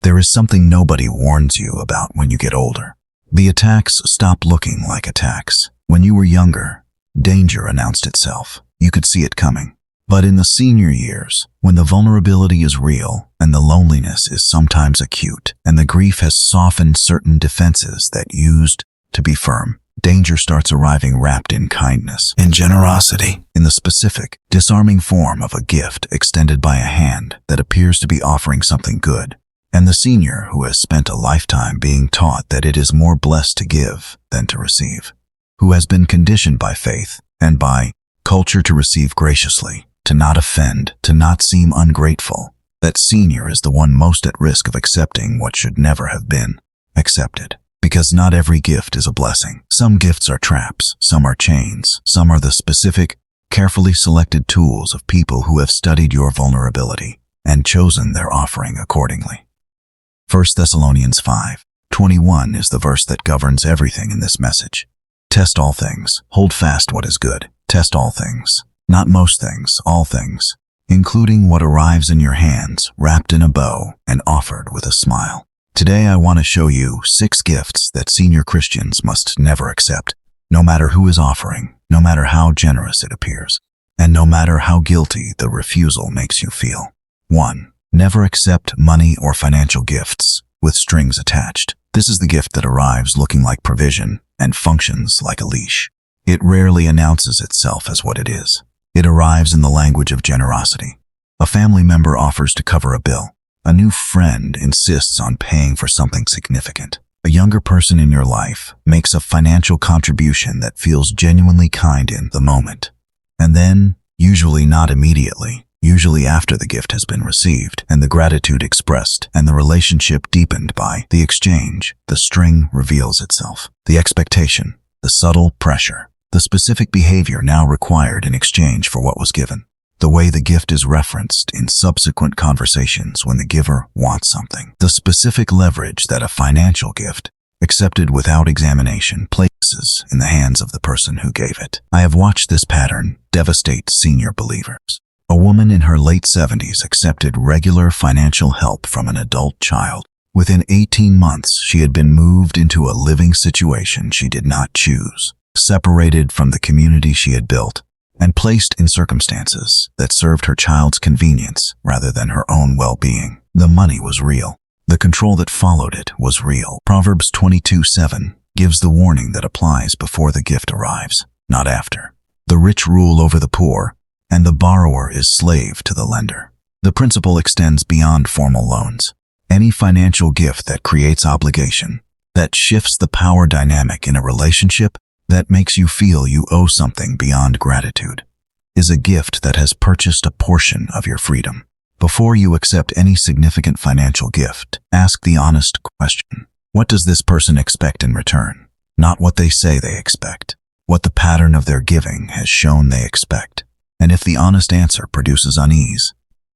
There is something nobody warns you about when you get older. The attacks stop looking like attacks. When you were younger, danger announced itself. You could see it coming. But in the senior years, when the vulnerability is real and the loneliness is sometimes acute and the grief has softened certain defenses that used to be firm, danger starts arriving wrapped in kindness, in generosity, in the specific, disarming form of a gift extended by a hand that appears to be offering something good. And the senior who has spent a lifetime being taught that it is more blessed to give than to receive, who has been conditioned by faith and by culture to receive graciously, to not offend, to not seem ungrateful, that senior is the one most at risk of accepting what should never have been accepted. Because not every gift is a blessing. Some gifts are traps, some are chains, some are the specific, carefully selected tools of people who have studied your vulnerability and chosen their offering accordingly. 1 Thessalonians 5:21 is the verse that governs everything in this message. Test all things, hold fast what is good. Test all things, not most things, all things, including what arrives in your hands, wrapped in a bow and offered with a smile. Today I want to show you 6 gifts that senior Christians must never accept, no matter who is offering, no matter how generous it appears, and no matter how guilty the refusal makes you feel. 1. Never accept money or financial gifts with strings attached. This is the gift that arrives looking like provision and functions like a leash. It rarely announces itself as what it is. It arrives in the language of generosity. A family member offers to cover a bill. A new friend insists on paying for something significant. A younger person in your life makes a financial contribution that feels genuinely kind in the moment. And then, usually not immediately, usually after the gift has been received and the gratitude expressed and the relationship deepened by the exchange, the string reveals itself. The expectation, the subtle pressure, the specific behavior now required in exchange for what was given. The way the gift is referenced in subsequent conversations when the giver wants something. The specific leverage that a financial gift, accepted without examination, places in the hands of the person who gave it. I have watched this pattern devastate senior believers. A woman in her late 70s accepted regular financial help from an adult child. Within 18 months, she had been moved into a living situation she did not choose, separated from the community she had built, and placed in circumstances that served her child's convenience rather than her own well-being. The money was real. The control that followed it was real. Proverbs 22:7 gives the warning that applies before the gift arrives, not after. The rich rule over the poor, and the borrower is slave to the lender. The principle extends beyond formal loans. Any financial gift that creates obligation, that shifts the power dynamic in a relationship, that makes you feel you owe something beyond gratitude, is a gift that has purchased a portion of your freedom. Before you accept any significant financial gift, ask the honest question. What does this person expect in return? Not what they say they expect. What the pattern of their giving has shown they expect. And if the honest answer produces unease,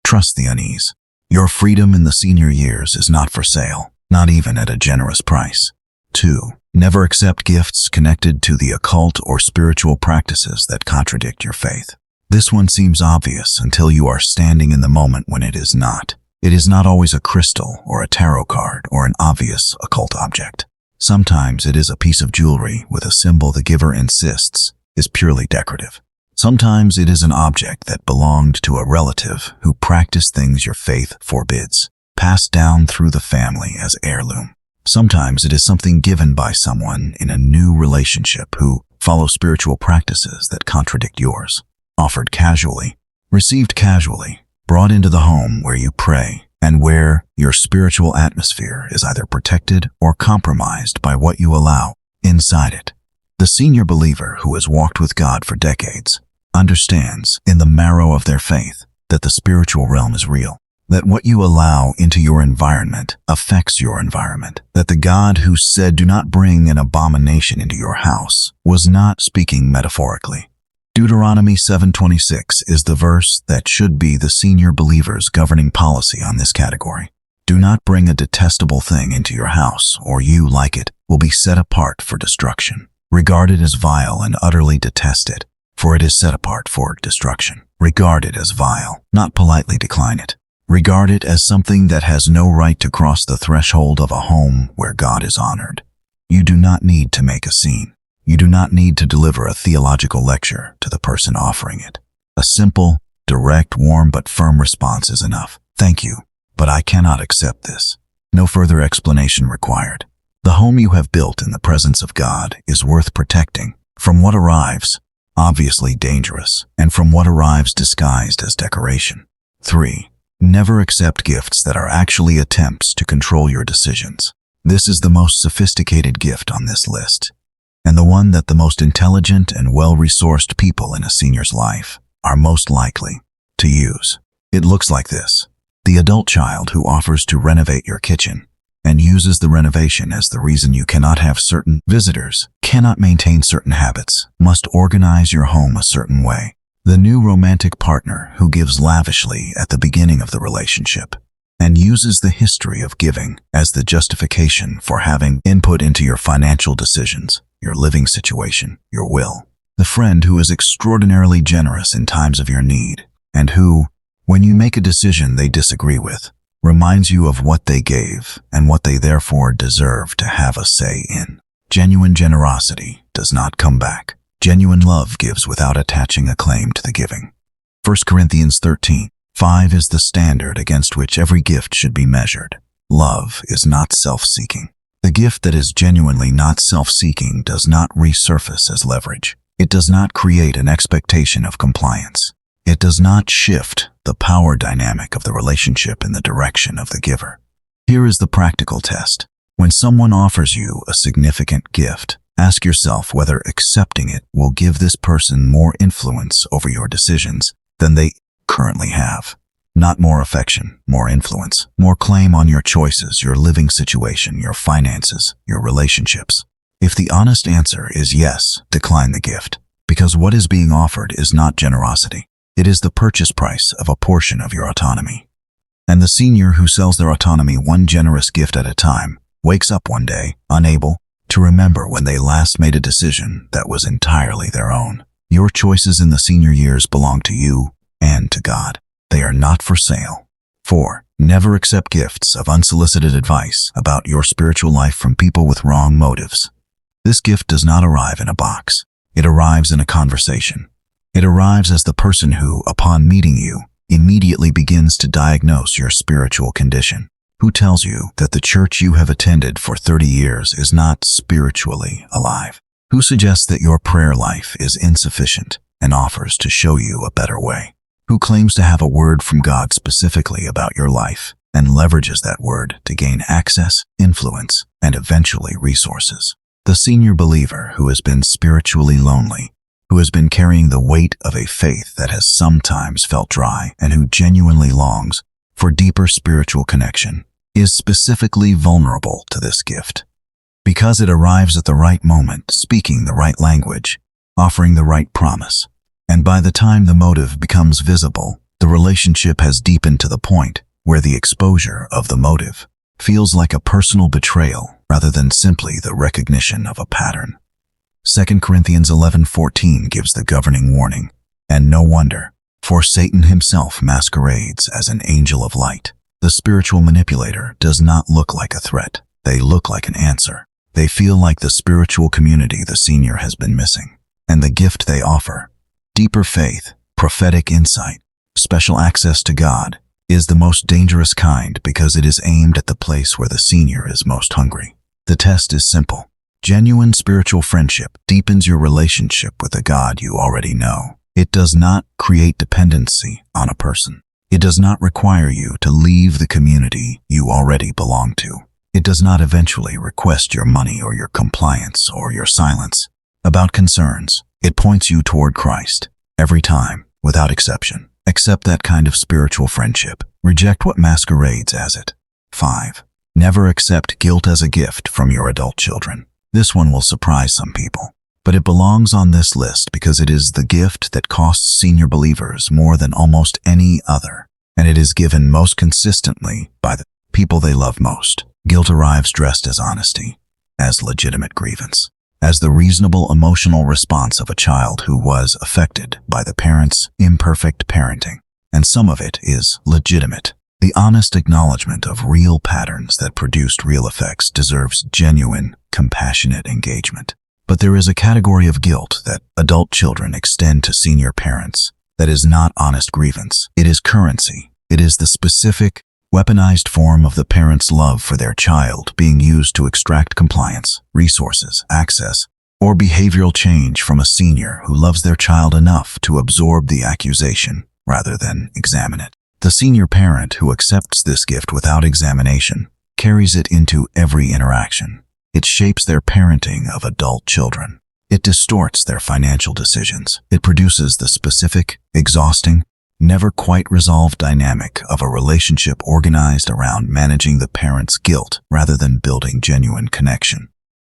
trust the unease. Your freedom in the senior years is not for sale, not even at a generous price. 2. Never accept gifts connected to the occult or spiritual practices that contradict your faith. This one seems obvious until you are standing in the moment when it is not. It is not always a crystal or a tarot card or an obvious occult object. Sometimes it is a piece of jewelry with a symbol the giver insists is purely decorative. Sometimes it is an object that belonged to a relative who practiced things your faith forbids, passed down through the family as heirloom. Sometimes it is something given by someone in a new relationship who follows spiritual practices that contradict yours, offered casually, received casually, brought into the home where you pray and where your spiritual atmosphere is either protected or compromised by what you allow inside it. The senior believer who has walked with God for decades understands in the marrow of their faith that the spiritual realm is real, that what you allow into your environment affects your environment, that the God who said, "Do not bring an abomination into your house," was not speaking metaphorically. Deuteronomy 7:26 is the verse that should be the senior believer's governing policy on this category. Do not bring a detestable thing into your house, or you, like it, will be set apart for destruction. Regard it as vile and utterly detest it, for it is set apart for destruction. Regard it as vile, not politely decline it. Regard it as something that has no right to cross the threshold of a home where God is honored. You do not need to make a scene. You do not need to deliver a theological lecture to the person offering it. A simple, direct, warm but firm response is enough. Thank you, but I cannot accept this. No further explanation required. The home you have built in the presence of God is worth protecting from what arrives, obviously dangerous, and from what arrives disguised as decoration. 3. Never accept gifts that are actually attempts to control your decisions. This is the most sophisticated gift on this list, and the one that the most intelligent and well-resourced people in a senior's life are most likely to use. It looks like this. The adult child who offers to renovate your kitchen and uses the renovation as the reason you cannot have certain visitors, cannot maintain certain habits, must organize your home a certain way. The new romantic partner who gives lavishly at the beginning of the relationship and uses the history of giving as the justification for having input into your financial decisions, your living situation, your will. The friend who is extraordinarily generous in times of your need and who, when you make a decision they disagree with, reminds you of what they gave and what they therefore deserve to have a say in. Genuine generosity does not come back. Genuine love gives without attaching a claim to the giving. 1 Corinthians 13:5 is the standard against which every gift should be measured. Love is not self-seeking. The gift that is genuinely not self-seeking does not resurface as leverage. It does not create an expectation of compliance. It does not shift the power dynamic of the relationship in the direction of the giver. Here is the practical test. When someone offers you a significant gift, ask yourself whether accepting it will give this person more influence over your decisions than they currently have. Not more affection, more influence, more claim on your choices, your living situation, your finances, your relationships. If the honest answer is yes, decline the gift, because what is being offered is not generosity. It is the purchase price of a portion of your autonomy. And the senior who sells their autonomy one generous gift at a time wakes up one day, unable to remember when they last made a decision that was entirely their own. Your choices in the senior years belong to you and to God. They are not for sale. 4. Never accept gifts of unsolicited advice about your spiritual life from people with wrong motives. This gift does not arrive in a box. It arrives in a conversation. It arrives as the person who, upon meeting you, immediately begins to diagnose your spiritual condition. Who tells you that the church you have attended for 30 years is not spiritually alive? Who suggests that your prayer life is insufficient and offers to show you a better way? Who claims to have a word from God specifically about your life and leverages that word to gain access, influence, and eventually resources? The senior believer who has been spiritually lonely, who has been carrying the weight of a faith that has sometimes felt dry, and who genuinely longs for deeper spiritual connection, is specifically vulnerable to this gift. Because it arrives at the right moment, speaking the right language, offering the right promise, and by the time the motive becomes visible, the relationship has deepened to the point where the exposure of the motive feels like a personal betrayal rather than simply the recognition of a pattern. 2 Corinthians 11:14 gives the governing warning, and no wonder, for Satan himself masquerades as an angel of light. The spiritual manipulator does not look like a threat. They look like an answer. They feel like the spiritual community the senior has been missing. And the gift they offer, deeper faith, prophetic insight, special access to God, is the most dangerous kind because it is aimed at the place where the senior is most hungry. The test is simple. Genuine spiritual friendship deepens your relationship with the God you already know. It does not create dependency on a person. It does not require you to leave the community you already belong to. It does not eventually request your money or your compliance or your silence about concerns. It points you toward Christ every time, without exception. Accept that kind of spiritual friendship. Reject what masquerades as it. 5. Never accept guilt as a gift from your adult children. This one will surprise some people, but it belongs on this list because it is the gift that costs senior believers more than almost any other, and it is given most consistently by the people they love most. Guilt arrives dressed as honesty, as legitimate grievance, as the reasonable emotional response of a child who was affected by the parent's imperfect parenting, and some of it is legitimate. The honest acknowledgement of real patterns that produced real effects deserves genuine, compassionate engagement. But there is a category of guilt that adult children extend to senior parents that is not honest grievance. It is currency. It is the specific, weaponized form of the parent's love for their child being used to extract compliance, resources, access, or behavioral change from a senior who loves their child enough to absorb the accusation rather than examine it. The senior parent who accepts this gift without examination carries it into every interaction. It shapes their parenting of adult children. It distorts their financial decisions. It produces the specific, exhausting, never quite resolved dynamic of a relationship organized around managing the parent's guilt rather than building genuine connection.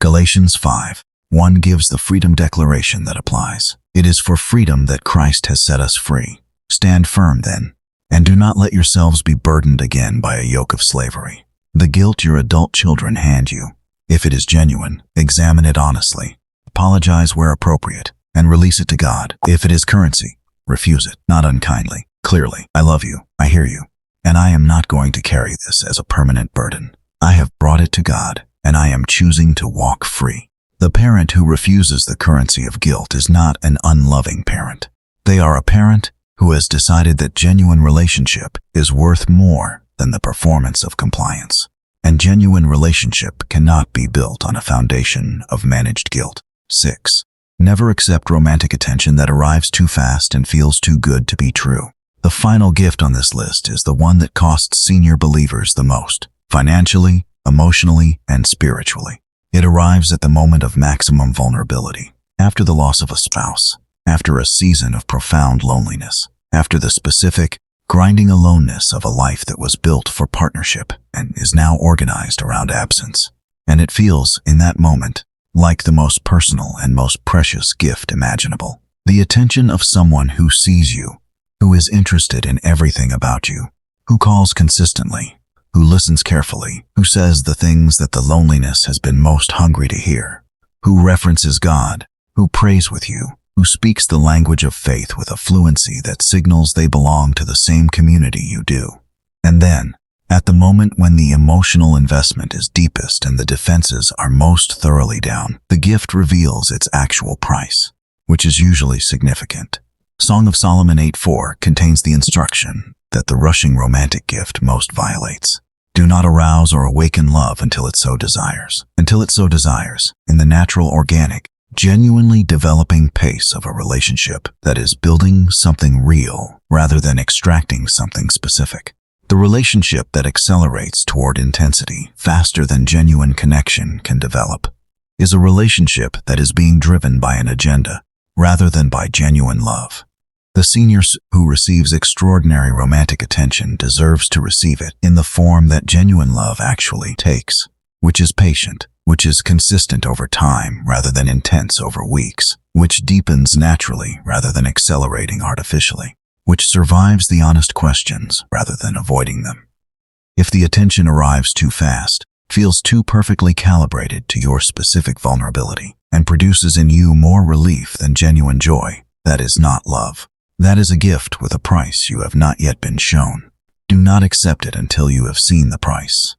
Galatians 5:1 gives the freedom declaration that applies. It is for freedom that Christ has set us free. Stand firm then, and do not let yourselves be burdened again by a yoke of slavery. The guilt your adult children hand you, if it is genuine, examine it honestly, apologize where appropriate, and release it to God. If it is currency, refuse it, not unkindly, clearly. I love you, I hear you, and I am not going to carry this as a permanent burden. I have brought it to God, and I am choosing to walk free. The parent who refuses the currency of guilt is not an unloving parent. They are a parent who has decided that genuine relationship is worth more than the performance of compliance. And genuine relationship cannot be built on a foundation of managed guilt. 6. Never accept romantic attention that arrives too fast and feels too good to be true. The final gift on this list is the one that costs senior believers the most, financially, emotionally, and spiritually. It arrives at the moment of maximum vulnerability, after the loss of a spouse, after a season of profound loneliness, after the specific, grinding aloneness of a life that was built for partnership and is now organized around absence. And it feels, in that moment, like the most personal and most precious gift imaginable. The attention of someone who sees you, who is interested in everything about you, who calls consistently, who listens carefully, who says the things that the loneliness has been most hungry to hear, who references God, who prays with you, who speaks the language of faith with a fluency that signals they belong to the same community you do. And then, at the moment when the emotional investment is deepest and the defenses are most thoroughly down, the gift reveals its actual price, which is usually significant. Song of Solomon 8:4 contains the instruction that the rushing romantic gift most violates. Do not arouse or awaken love until it so desires. Until it so desires, in the natural, organic, genuinely developing pace of a relationship that is building something real rather than extracting something specific. The relationship that accelerates toward intensity faster than genuine connection can develop is a relationship that is being driven by an agenda rather than by genuine love. The senior who receives extraordinary romantic attention deserves to receive it in the form that genuine love actually takes, which is patient, which is consistent over time rather than intense over weeks, which deepens naturally rather than accelerating artificially, which survives the honest questions rather than avoiding them. If the attention arrives too fast, feels too perfectly calibrated to your specific vulnerability, and produces in you more relief than genuine joy, that is not love. That is a gift with a price you have not yet been shown. Do not accept it until you have seen the price.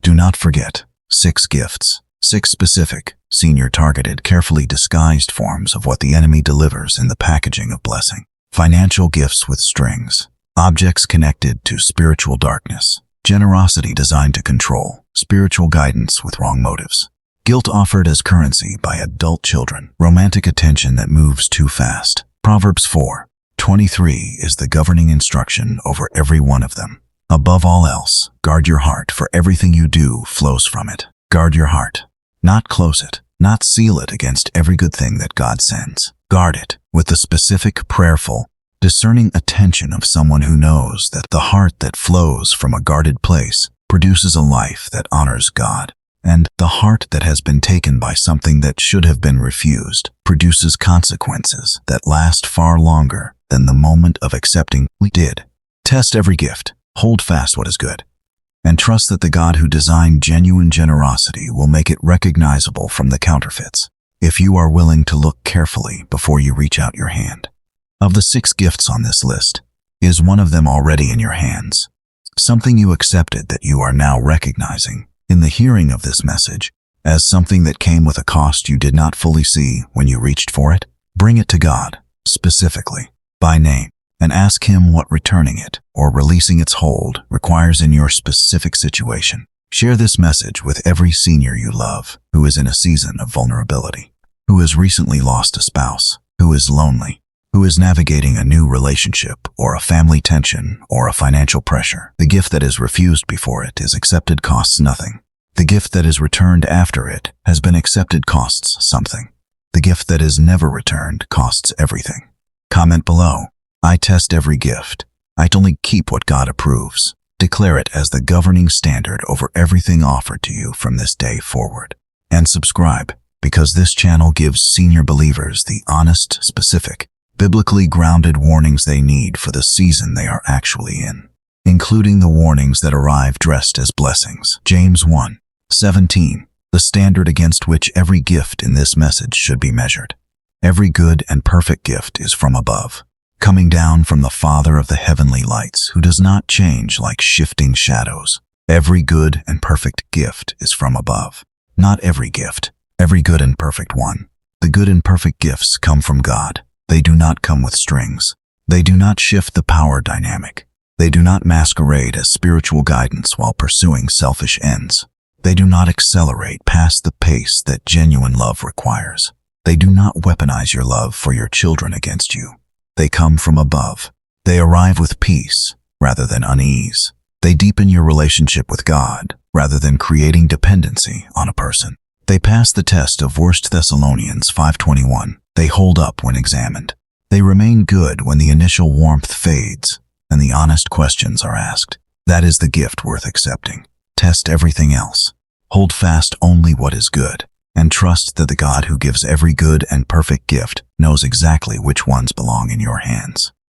Do not forget 6 gifts, 6 specific, senior-targeted, carefully disguised forms of what the enemy delivers in the packaging of blessing. Financial gifts with strings, objects connected to spiritual darkness, generosity designed to control, spiritual guidance with wrong motives, guilt offered as currency by adult children, romantic attention that moves too fast. Proverbs 4:23 is the governing instruction over every one of them. Above all else, guard your heart, for everything you do flows from it. Guard your heart. Not close it, not seal it against every good thing that God sends. Guard it with the specific, prayerful, discerning attention of someone who knows that the heart that flows from a guarded place produces a life that honors God. And the heart that has been taken by something that should have been refused produces consequences that last far longer than the moment of accepting we did. Test every gift, hold fast what is good, and trust that the God who designed genuine generosity will make it recognizable from the counterfeits, if you are willing to look carefully before you reach out your hand. Of the 6 gifts on this list, is one of them already in your hands? Something you accepted that you are now recognizing in the hearing of this message as something that came with a cost you did not fully see when you reached for it. Bring it to God, specifically, by name, and ask Him what returning it or releasing its hold requires in your specific situation. Share this message with every senior you love who is in a season of vulnerability, who has recently lost a spouse, who is lonely, who is navigating a new relationship or a family tension or a financial pressure. The gift that is refused before it is accepted costs nothing. The gift that is returned after it has been accepted costs something. The gift that is never returned costs everything. Comment below. I test every gift. I only keep what God approves. Declare it as the governing standard over everything offered to you from this day forward. And subscribe, because this channel gives senior believers the honest, specific, biblically grounded warnings they need for the season they are actually in, including the warnings that arrive dressed as blessings. James 1:17, the standard against which every gift in this message should be measured. Every good and perfect gift is from above, coming down from the Father of the heavenly lights, who does not change like shifting shadows. Every good and perfect gift is from above. Not every gift, every good and perfect one. The good and perfect gifts come from God. They do not come with strings. They do not shift the power dynamic. They do not masquerade as spiritual guidance while pursuing selfish ends. They do not accelerate past the pace that genuine love requires. They do not weaponize your love for your children against you. They come from above. They arrive with peace rather than unease. They deepen your relationship with God rather than creating dependency on a person. They pass the test of 1 Thessalonians 5:21. They hold up when examined. They remain good when the initial warmth fades and the honest questions are asked. That is the gift worth accepting. Test everything else. Hold fast only what is good, and trust that the God who gives every good and perfect gift knows exactly which ones belong in your hands.